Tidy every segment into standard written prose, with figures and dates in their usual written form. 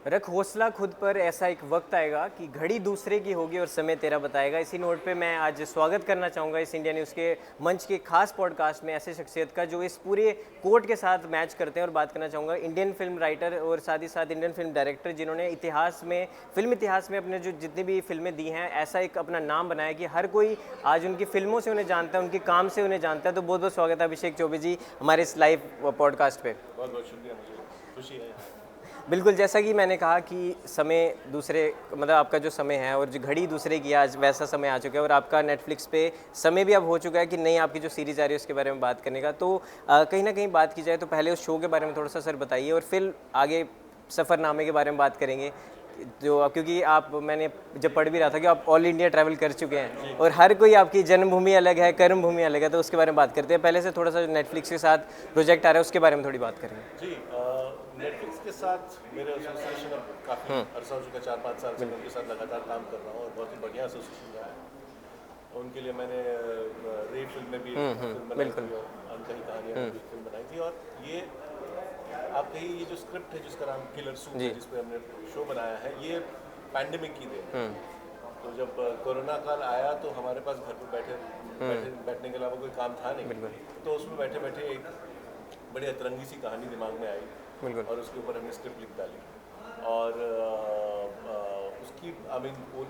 रख हौसला खुद पर, ऐसा एक वक्त आएगा कि घड़ी दूसरे की होगी और समय तेरा बताएगा। इसी नोट पे मैं आज स्वागत करना चाहूँगा इस इंडिया न्यूज़ के मंच के खास पॉडकास्ट में ऐसे शख्सियत का जो इस पूरे कोर्ट के साथ मैच करते हैं। और बात करना चाहूँगा इंडियन फिल्म राइटर और साथ ही साथ इंडियन फिल्म डायरेक्टर, जिन्होंने फिल्म इतिहास में अपने जो जितनी भी फिल्में दी हैं, ऐसा एक अपना नाम बनाया कि हर कोई आज उनकी फिल्मों से उन्हें जानता है, उनके काम से उन्हें जानता है। तो बहुत बहुत स्वागत है अभिषेक चौबे जी हमारे इस लाइव पॉडकास्ट पे। बहुत बहुत शुक्रिया, मुझे खुशी है। बिल्कुल, जैसा कि मैंने कहा कि समय दूसरे, मतलब आपका जो समय है और जो घड़ी दूसरे की, आज वैसा समय आ चुका है। और आपका नेटफ्लिक्स पे समय भी अब हो चुका है कि नई आपकी जो सीरीज़ आ रही है उसके बारे में बात करने का। तो कहीं ना कहीं बात की जाए तो पहले उस शो के बारे में थोड़ा सा सर बताइए, और फिर आगे सफ़रनामे के बारे में बात करेंगे। जो क्योंकि आप, मैंने जब पढ़ भी रहा था कि आप ऑल इंडिया ट्रैवल कर चुके हैं और हर कोई, आपकी जन्मभूमि अलग है, कर्म भूमि अलग है, तो उसके बारे में बात करते हैं। पहले से थोड़ा सा नेटफ्लिक्स के साथ प्रोजेक्ट आ रहा है उसके बारे में थोड़ी बात करेंगे। जी, नेटफ्लिक्स के साथ मेरे एसोसिएशन अब काफ़ी अरसा हो चुका, 4-5 साल से उनके साथ लगातार काम कर रहा हूँ और बहुत ही बढ़िया एसोसिएशन रहा है। उनके लिए मैंने रे फिल्म में भी फिल्म बनाई थी और अनकही कहानियाँ में भी फिल्म बनाई थी। और ये आप कहिए, ये जो स्क्रिप्ट है जिसका नाम किलर सूप है, जिस पे हमने शो बनाया है, ये पैंडेमिक की देन। तो जब कोरोना काल आया तो हमारे पास घर पर बैठने के अलावा कोई काम था नहीं, तो उसमें बैठे बैठे एक बड़ी अतरंगी सी कहानी दिमाग में आई और उसके ऊपर हमने स्क्रिप्ट लिख डाली। और उसकी आई मीन वो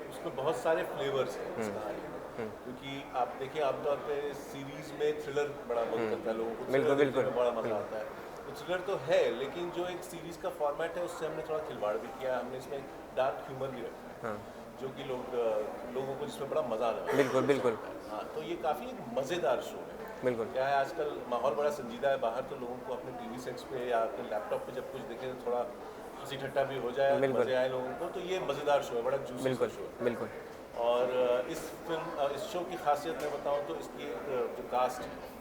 उसमें बहुत सारे फ्लेवर्स हैं इस कहानी में। क्योंकि आप देखिए, आमतौर पे सीरीज में थ्रिलर बड़ा मन करता है लोगों को, थ्रिलर देखने में बड़ा मजा आता है। तो थ्रिलर तो है, लेकिन जो एक सीरीज का फॉर्मेट है उससे हमने थोड़ा खिलवाड़ भी किया है। हमने इसमें डार्क ह्यूमर भी रखा है, जो कि लोगों को जिसमें बड़ा मजा आता है। बिल्कुल बिल्कुल। हाँ, तो ये काफ़ी मज़ेदार शो है। बिल्कुल। क्या है, आजकल माहौल बड़ा संजीदा है बाहर, तो लोगों को अपने टीवी सेट्स पे या अपने लैपटॉप पे जब कुछ देखें तो थोड़ा हंसी ठट्टा भी हो जाए, मजे आए लोगों को। तो ये मज़ेदार शो है, बड़ा जूसी सा शो है। बिल्कुल। और इस शो की खासियत मैं बताऊं तो इसकी जो कास्ट है,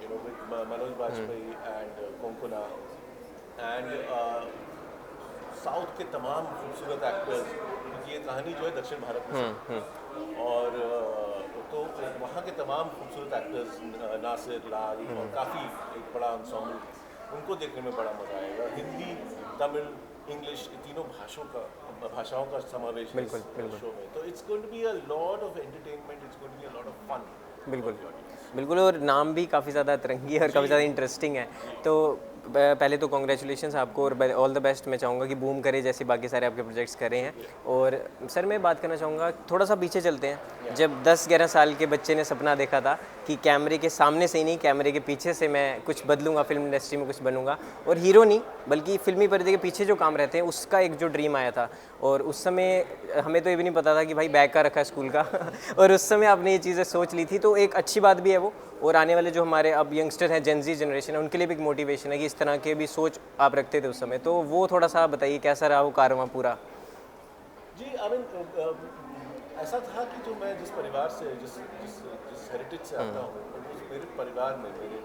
with Manoj Bajpayee and Konkona and south के तमाम खूबसूरत एक्टर्स, क्योंकि ये कहानी जो है दक्षिण भारत में और तो वहाँ के तमाम खूबसूरत एक्टर्स, नासिर लाल और काफ़ी एक बड़ा ensemble, उनको देखने में बड़ा मज़ा आएगा। हिंदी, तमिल, इंग्लिश, तीनों भाषाओं का समावेश है इस शो में। तो it's going to be a lot of entertainment, it's going to be a lot of fun. बिल्कुल बिल्कुल, और नाम भी काफ़ी ज़्यादा अतरंगी है और काफ़ी ज़्यादा इंटरेस्टिंग है। तो पहले तो कॉन्ग्रेचुलेशंस आपको और ऑल द बेस्ट मैं चाहूँगा कि बूम करे जैसे बाकी सारे आपके प्रोजेक्ट्स कर रहे हैं। और सर, मैं बात करना चाहूँगा, थोड़ा सा पीछे चलते हैं। जब 10-11 साल के बच्चे ने सपना देखा था कि कैमरे के सामने से ही नहीं, कैमरे के पीछे से मैं कुछ बदलूंगा, फिल्म इंडस्ट्री में कुछ बनूंगा, और हीरो नहीं बल्कि फिल्मी पर्दे के पीछे जो काम रहते हैं उसका एक जो ड्रीम आया था। और उस समय हमें तो ये भी नहीं पता था कि भाई बैग का रखा है स्कूल का और उस समय आपने ये चीज़ें सोच ली थी, तो एक अच्छी बात भी है वो। और आने वाले जो हमारे अब यंगस्टर हैं, जेन ज़ी जनरेशन है, उनके लिए भी एक मोटिवेशन है कि इस तरह के भी सोच आप रखते थे उस समय। तो वो थोड़ा सा बताइए कैसा रहा वो कारवां पूरा। जी, आई मीन ऐसा था कि जो मैं जिस परिवार से, जिस हेरिटेज से आता हूँ, मेरे परिवार में, मेरे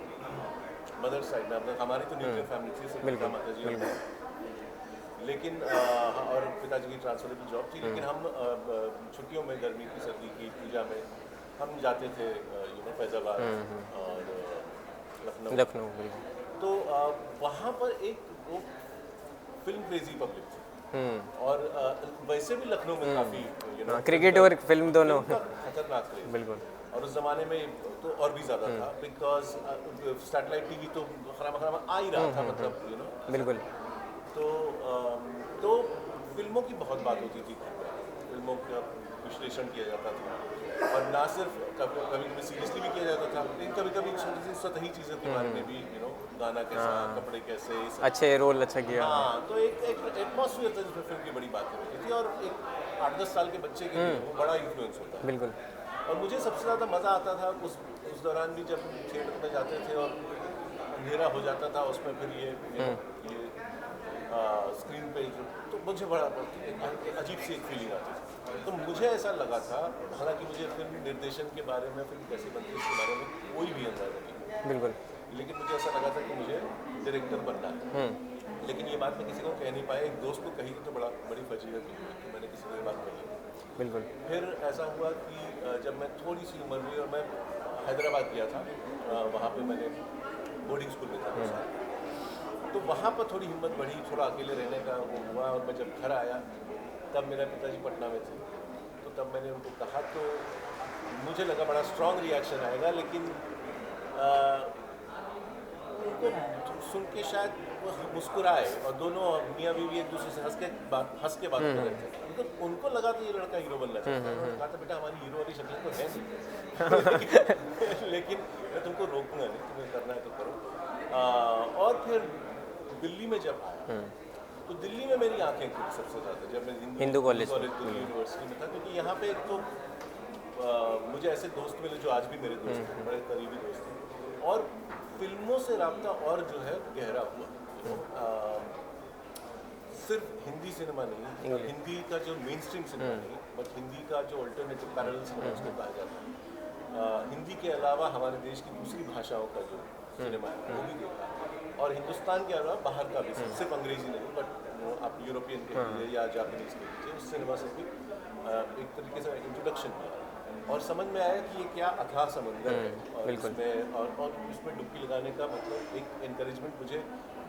मदर साइड में, हमारी तो न्यूक्लियर फैमिली थी, सिर्फ पिता माता जी और लेकिन और पिताजी की ट्रांसफरेबल जॉब थी। लेकिन हम छुट्टियों में, गर्मी की, सर्दी की, पूजा में हम जाते थे फैजाबाद और लखनऊ। तो वहाँ पर एक वो फिल्म क्रेजी पब्लिक थी। और वैसे भी लखनऊ में काफ़ी क्रिकेट और फिल्म दोनों खतरनाक क्रेज। बिल्कुल। और उस ज़माने में तो और भी ज़्यादा था, बिकॉज सैटेलाइट टीवी तो खरामा आ ही रहा था, मतलब बिल्कुल। तो फिल्मों की बहुत बात होती थी, फिल्मों का विश्लेषण किया जाता था। और ना सिर्फ कभी कभी सीरियसली भी किया जाता था, लेकिन कभी कभी छोटी सी सतही चीज़ों के बारे में भी, गाना कैसा, कपड़े कैसे, अच्छे रोल अच्छा किया। हाँ, तो एक एटमॉस्फेयर था जिसमें फिल्म की बड़ी बातें होती थी। और एक 8-10 साल के बच्चे के लिए वो बड़ा इन्फ्लुएंस होता है। बिल्कुल। और मुझे सबसे ज़्यादा मज़ा आता था उस दौरान भी, जब थिएटर में जाते थे और अंधेरा हो जाता था, उसमें फिर ये स्क्रीन पे, तो मुझे बड़ा अजीब सी एक फीलिंग आती थी। तो मुझे ऐसा लगा था, हालांकि मुझे फिल्म निर्देशन के बारे में, फिल्म कैसे बनती है इसके बारे में कोई भी अंदाजा नहीं, बिल्कुल, लेकिन मुझे ऐसा लगा था कि मुझे डायरेक्टर बनना है। लेकिन ये बात मैं किसी को कह नहीं पाया। एक दोस्त को कही तो बड़ी फजीलत हुई, तो मैंने किसी को ये बात कही। बिल्कुल। फिर ऐसा हुआ कि जब मैं थोड़ी सी उम्र हुई और मैं हैदराबाद गया था, वहाँ पे मैंने बोर्डिंग स्कूल में था 2 साल। तो वहाँ पर थोड़ी हिम्मत बढ़ी, थोड़ा अकेले रहने का वो हुआ। और मैं जब घर आया तब मेरा पिताजी पटना में थे, तो तब मैंने उनको कहा, तो मुझे लगा बड़ा स्ट्रॉन्ग रिएक्शन आएगा, लेकिन उनको सुन के शायद वो मुस्कुराए, और दोनों मियाँ बीवी एक दूसरे से हंस के बात कर रहे थे। उनको लगा तो ये लड़का हीरो बनना चाहता है। उन्होंने कहा था, बेटा हमारी हीरो वाली शक्ल तो है नहीं लेकिन मैं तुमको रोकूंगा नहीं, तुम्हें करना है तो करो। और फिर दिल्ली में जब आया तो दिल्ली में मेरी आंखें खुली सबसे ज़्यादा, जब मैं हिंदू कॉलेज दिल्ली यूनिवर्सिटी में था, क्योंकि यहाँ पे एक तो मुझे ऐसे दोस्त मिले जो आज भी मेरे दोस्त हैं, बड़े करीबी दोस्त हैं, और फिल्मों से रब्ता और जो है गहरा हुआ। सिर्फ हिंदी सिनेमा नहीं, और हिंदी का जो मेन स्ट्रीम सिनेमा नहीं, बट हिंदी का जो अल्टरनेटिव पैरेलल सिनेमा उसको कहा जाता है, हिंदी के अलावा हमारे देश की दूसरी भाषाओं का जो सिनेमा है वो भी देखा, और हिंदुस्तान के अलावा बाहर का भी, सिर्फ अंग्रेजी नहीं, बट आप यूरोपियन के लिए या जापानीज के लिए उस सिनेमा से भी एक तरीके से इंट्रोडक्शन किया, और समझ में आया कि ये क्या अथाह समंदर है, और इसमें और इसमें डुबकी लगाने का मतलब एक एनकरेजमेंट मुझे,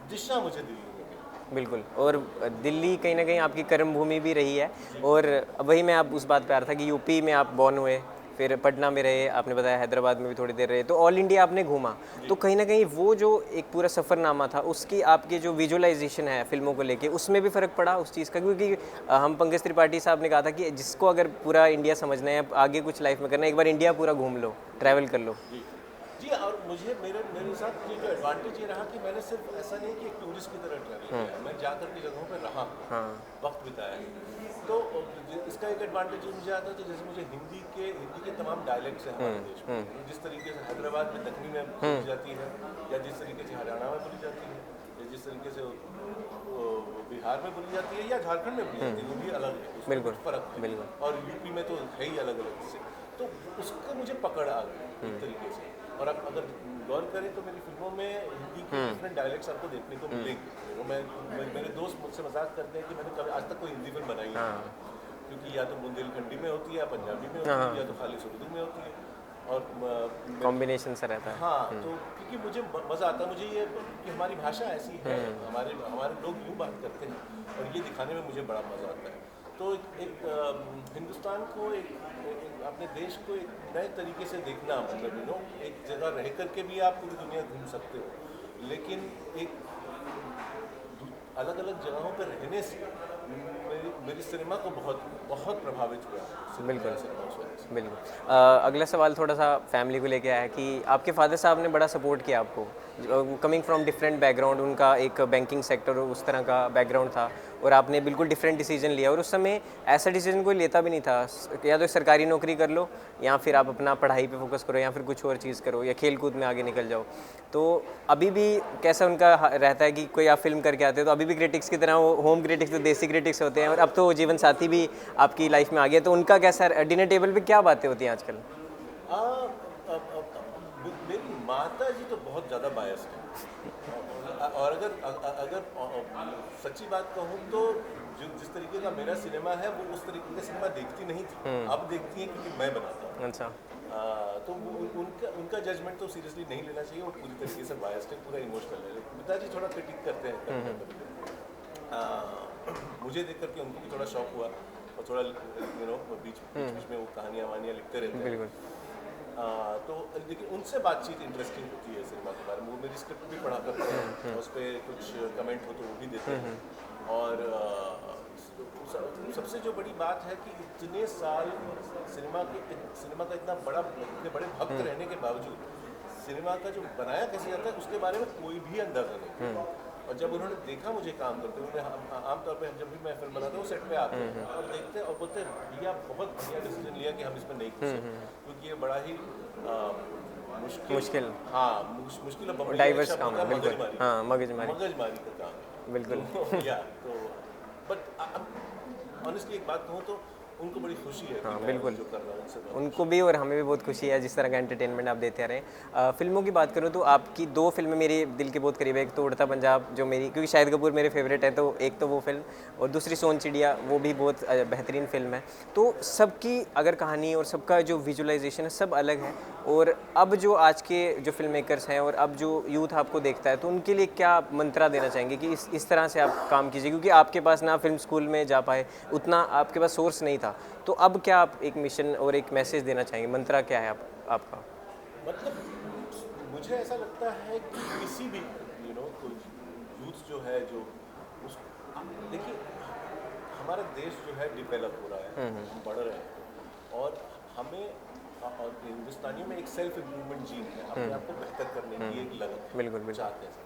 दिशा मुझे दिल्ली में मिली। बिल्कुल, और दिल्ली कहीं ना कहीं आपकी कर्म भूमि भी रही है, और वही मैं आप उस बात पे आ रहा था कि यूपी में आप बॉर्न हुए, फिर पटना में रहे, आपने बताया हैदराबाद में भी थोड़ी देर रहे, तो ऑल इंडिया आपने घूमा, तो कहीं ना कहीं वो जो एक पूरा सफ़रनामा था उसकी आपकी जो विजुअलाइजेशन है फिल्मों को लेके, उसमें भी फ़र्क पड़ा उस चीज़ का, क्योंकि हम पंकज त्रिपाठी साहब ने कहा था कि जिसको अगर पूरा इंडिया समझना है, आगे कुछ लाइफ में करना है, एक बार इंडिया पूरा घूम लो, ट्रैवल कर लो। जी, और मुझे मेरे साथ ये जो एडवांटेज ये रहा कि मैंने सिर्फ ऐसा नहीं कि एक टूरिस्ट की तरह ट्रैवल किया, मैं जाकर की जगहों पर रहा, वक्त बिताया, तो इसका एक एडवांटेज मुझे आता है, तो जैसे मुझे हिंदी के तमाम डायलेक्ट्स हैं हमारे देश में, जिस तरीके से हैदराबाद में दक्षिणी में बोली जाती है, या जिस तरीके से हरियाणा में बोली जाती है, या जिस तरीके से बिहार में बोली जाती है, या झारखंड में बोली जाती है, वो भी अलग है, उसमें कुछ फर्क है, और यूपी में तो है ही अलग अलग से, तो उसका मुझे पकड़ आ गई एक तरीके से। और आप अगर गौर करें तो मेरी फिल्मों में हिंदी के डिफरेंट डायलेक्ट्स आपको देखने को मिलेंगे। तो मेरे दोस्त मुझसे मजाक करते हैं कि मैंने कभी आज तक कोई हिंदी फिल्म बनाई नहीं, क्योंकि या तो बुंदेलखंडी में होती है, या पंजाबी में होती है, या तो खाली उर्दू में होती है, और कॉम्बिनेशन सा रहता है। हाँ, तो क्योंकि मुझे मज़ा आता है, मुझे ये कि हमारी भाषा ऐसी है, हमारे लोग यूँ बात करते हैं, और ये दिखाने में मुझे बड़ा मज़ा आता है। तो एक हिंदुस्तान को, एक अपने देश को एक नए तरीके से देखना, मतलब एक जगह रह कर के भी आप पूरी दुनिया घूम सकते हो, लेकिन एक अलग अलग जगहों पर रहने से मेरी सिनेमा को बहुत प्रभावित हुआ। बिल्कुल। अगला सवाल थोड़ा सा फैमिली को लेके आया है कि आपके फादर साहब ने बड़ा सपोर्ट किया आपको, कमिंग फ्रॉम डिफरेंट बैकग्राउंड, उनका एक बैंकिंग सेक्टर और उस तरह का बैकग्राउंड था, और आपने बिल्कुल डिफरेंट डिसीजन लिया, और उस समय ऐसा डिसीजन कोई लेता भी नहीं था, या तो सरकारी नौकरी कर लो, या फिर आप अपना पढ़ाई पे फोकस करो, या फिर कुछ और चीज़ करो, या खेल कूद में आगे निकल जाओ। तो अभी भी कैसा उनका रहता है कि कोई आप फिल्म करके आते हो तो अभी भी क्रिटिक्स की तरह, वो होम क्रिटिक्स तो देसी क्रिटिक्स होते हैं, और अब तो जीवन साथी भी आपकी लाइफ में आ गया, तो उनका कैसा डिनर टेबल पे क्या बातें होती हैं आजकल? मेरी माता जी तो बहुत ज़्यादा बायस है, और अगर सच्ची बात कहूँ तो जिस तरीके का मेरा सिनेमा है, वो उस तरीके का सिनेमा देखती नहीं थी, अब देखती है क्योंकि मैं बनाता हूँ। अच्छा। तो उनका जजमेंट तो सीरियसली नहीं लेना चाहिए, वो पूरी तरीके से बायस्ड है, पूरा इमोशनल है। पिताजी थोड़ा क्रिटिक करते हैं, मुझे देख करके उनको भी थोड़ा शौक हुआ, और थोड़ा बीच में वो कहानियाँ वानियाँ लिखते रहते हैं। तो लेकिन उनसे बातचीत इंटरेस्टिंग होती है सिनेमा के बारे में, वो मेरी स्क्रिप्ट भी पढ़ा करते हैं, और उस पर कुछ कमेंट हो तो वो भी देते हैं। और सबसे जो बड़ी बात है कि इतने साल सिनेमा का इतने बड़े भक्त रहने के बावजूद सिनेमा का जो बनाया कैसे जाता है उसके बारे में कोई भी अंदाजा नहीं। और जब उन्होंने देखा मुझे काम करते हुए, आमतौर पर जब भी मैं फिल्म बनाता हूँ सेट पे आते हैं और देखते हैं और बोलते हैं भैया बहुत बढ़िया डिसीजन लिया कि हम इसमें नहीं घुसे, क्योंकि ये बड़ा ही मुश्किल और डाइवर्स काम है, बिल्कुल। हाँ, मगजमारी का काम है, बिल्कुल। तो बट ऑनेस्टली एक बात कहूँ तो उनको बड़ी खुशी है कि मैं बिल्कुल। जो कर रहा हूँ उनसे बहुत उनको भी और हमें भी बहुत खुशी है जिस तरह का एंटरटेनमेंट आप देते रहे। फिल्मों की बात करूँ तो आपकी 2 फिल्में मेरे दिल के बहुत करीब है। एक तो उड़ता पंजाब जो मेरी, क्योंकि शाहिद कपूर मेरे फेवरेट है, तो एक तो वो फिल्म, और दूसरी सोन चिड़िया, वो भी बहुत बेहतरीन फिल्म है। तो सबकी अगर कहानी और सबका जो विजुअलाइजेशन है सब अलग है, और अब जो आज के जो फिल्म मेकर्स हैं और अब जो यूथ आपको देखता है, तो उनके लिए क्या मंत्रा देना चाहेंगे कि इस तरह से आप काम कीजिए, क्योंकि आपके पास ना फिल्म स्कूल में जा पाए, उतना आपके पास सोर्स नहीं था, तो अब क्या आप एक मिशन और एक मैसेज देना चाहेंगे? मंत्रा क्या है आपका? मतलब मुझे ऐसा लगता है कि किसी भी कोई यूथ जो है जो उस देखिए हमारा देश जो है डेवलप हो रहा है, हम बढ़ रहे हैं, और हमें और हिंदुस्तानियों में एक सेल्फ इम्प्रूवमेंट जीन है, अपने आप को बेहतर करने की एक लगन है, बिल्कुल बिल्कुल। चाहते हैं सब।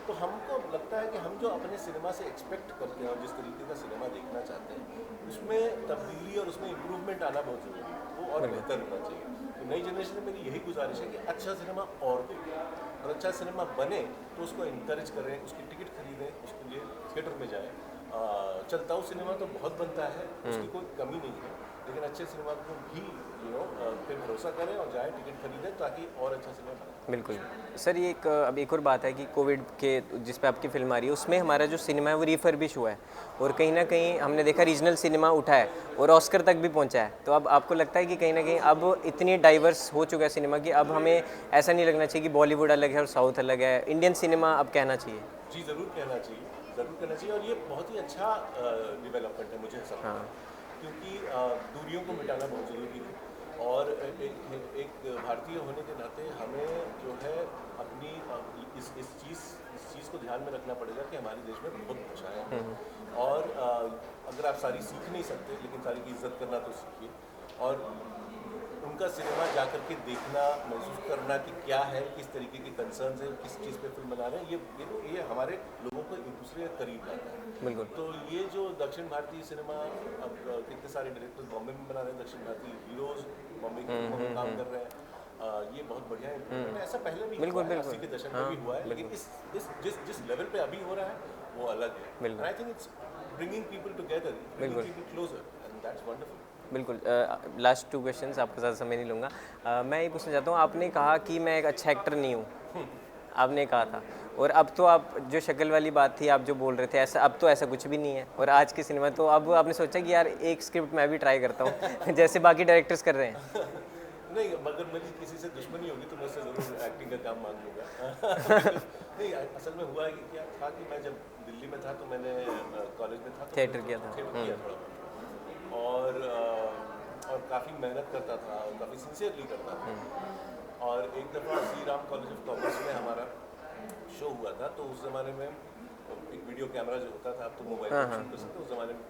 तो हमको लगता है कि हम जो अपने सिनेमा से एक्सपेक्ट करते हैं और जिस तरीके का सिनेमा देखना चाहते हैं, उसमें तब्दीली और उसमें इम्प्रूवमेंट आना बहुत ज़रूरी है, वो और बेहतर होना चाहिए। तो नई जनरेशन में मेरी यही गुजारिश है कि अच्छा सिनेमा और देखें, और अच्छा सिनेमा बने तो उसको इंकरेज करें, उसकी टिकट खरीदें, उसके लिए थिएटर में जाएँ। चलता हुआ सिनेमा तो बहुत बनता है, उसकी कोई कमी नहीं है, लेकिन अच्छे सिनेमा को भी पे भरोसा करें और जाएं, टिकट खरीदें, ताकि और अच्छा सिनेमा बने। बिल्कुल सर, ये अब एक और बात है कि कोविड के जिस पे आपकी फिल्म आ रही है, उसमें हमारा जो सिनेमा है वो रिफर्बिश हुआ है, और कहीं ना कहीं हमने देखा रीजनल सिनेमा उठा है और ऑस्कर तक भी पहुंचा है। तो अब आपको लगता है कि कहीं ना कहीं अब इतनी डाइवर्स हो चुका है सिनेमा कि अब हमें ऐसा नहीं लगना चाहिए कि बॉलीवुड अलग है और साउथ अलग है, इंडियन सिनेमा अब कहना चाहिए? जी ज़रूर कहना चाहिए, ज़रूर कहना चाहिए, और ये बहुत ही अच्छा डेवलपमेंट है मुझे ऐसा लगता है, क्योंकि दूरियों को मिटाना बहुत ज़रूरी है, और एक भारतीय होने के नाते हमें जो है अपनी इस चीज़ को ध्यान में रखना पड़ेगा कि हमारे देश में बहुत भाषाएँ हैं, और अगर आप सारी सीख नहीं सकते, लेकिन सारी की इज्जत करना तो सीखिए, और उनका सिनेमा जा कर के देखना, महसूस करना कि क्या है, किस तरीके के कंसर्न्स हैं, किस चीज़ पे फिल्म बना रहे हैं, ये हमारे लोगों को एक दूसरे के करीब लाता है। बिल्कुल। तो ये जो दक्षिण भारतीय सिनेमा, अब कितने सारे डायरेक्टर्स बॉम्बे में बना रहे हैं, दक्षिण भारतीय हीरोज बॉम्बे की फिल्मों में काम कर रहे हैं, ये बहुत बढ़िया इम्प्रूवमेंट है। ऐसा पहले भी बिल्कुल, हुआ है, बिल्कुल। 80 के दशक में भी हुआ है, लेकिन जिस लेवल पे अभी हो रहा है वो अलग है। बिल्कुल। I think it's bringing people together, bringing people closer, and that's wonderful. बिल्कुल। लास्ट 2 क्वेश्चंस, आपका ज़्यादा समय नहीं लूँगा। मैं ये पूछना चाहता हूँ, आपने कहा कि मैं एक अच्छा एक्टर नहीं हूँ, आपने कहा था, और अब तो आप जो शक्ल वाली बात थी, आप जो बोल रहे थे, ऐसा अब तो ऐसा कुछ भी नहीं है, और आज के सिनेमा तो अब आपने सोचा कि यार एक स्क्रिप्ट मैं भी ट्राई करता हूँ जैसे बाकी डायरेक्टर्स कर रहे हैं। नहीं, मगर मेरी किसी से दुश्मनी होगी तो मैं उससे ज़रूर एक्टिंग का काम मांग लूँगा। नहीं, असल में हुआ है कि क्या था कि मैं जब दिल्ली में था तो मैंने कॉलेज में था तो थिएटर किया था। थिएटर किया थोड़ा बहुत, और काफ़ी मेहनत करता था और काफ़ी सिंसियरली करता था। और एक दफ़ा Shri Ram college of commerce में हमारा शो हुआ था, तो उस ज़माने में एक वीडियो कैमरा जो होता था, अब तो मोबाइल पर शूट कर सकते, उस ज़माने में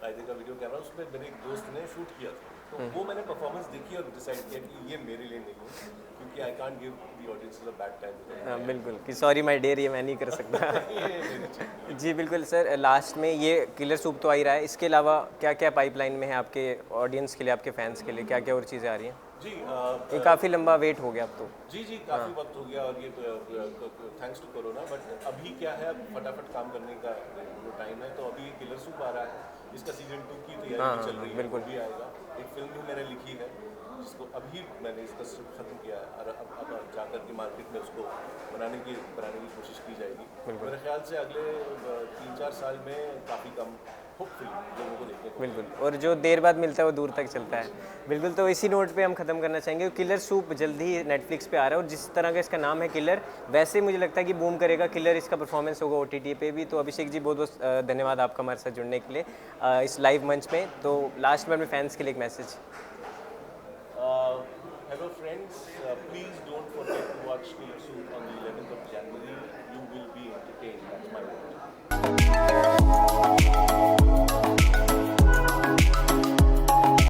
कायदे का वीडियो कैमरा, उसमें मेरे एक दोस्त ने शूट किया था। तो वो मैंने परफॉर्मेंस देखी और डिसाइड किया कि ये मेरे लिए नहीं है, क्योंकि I can't give the audience a bad time. बिल्कुल कि सॉरी माय डियर, ये मैं नहीं कर सकता। जी बिल्कुल सर, लास्ट में ये किलर सूप तो आ ही रहा है, इसके अलावा क्या क्या पाइपलाइन में है आपके ऑडियंस के लिए, आपके फैंस के लिए, क्या क्या और चीज़ें आ रही हैं? जी ये काफ़ी लंबा वेट हो गया अब तो। जी काफ़ी वक्त हो गया, और ये थैंक्स टू कोरोना, बट अभी क्या है, अब फटाफट काम करने का जो टाइम है, तो अभी किलर सूप आ रहा है, इसका सीजन 2 की तैयारी भी चल रही है, बिल्कुल। भी आएगा। एक फिल्म भी मैंने लिखी है जिसको अभी मैंने इसका स्क्रिप्ट खत्म किया है, और अब जाकर के मार्केट में उसको बनाने की कोशिश की जाएगी। मेरे ख्याल से अगले 3-4 साल में काफ़ी कम होपफुली लोगों को देखने को बिल्कुल, और जो देर बाद मिलता है वो दूर तक चलता है। बिल्कुल, तो इसी नोट पे हम ख़त्म करना चाहेंगे। किलर सूप जल्द ही नेटफ्लिक्स पे आ रहा है, और जिस तरह का इसका नाम है किलर, वैसे मुझे लगता है कि बूम करेगा किलर, इसका परफॉर्मेंस होगा OTT पे भी। तो अभिषेक जी बहुत बहुत धन्यवाद आपका हमारे साथ जुड़ने के लिए इस लाइव मंच में। तो लास्ट में अपने फैंस के लिए एक मैसेज। Hello friends,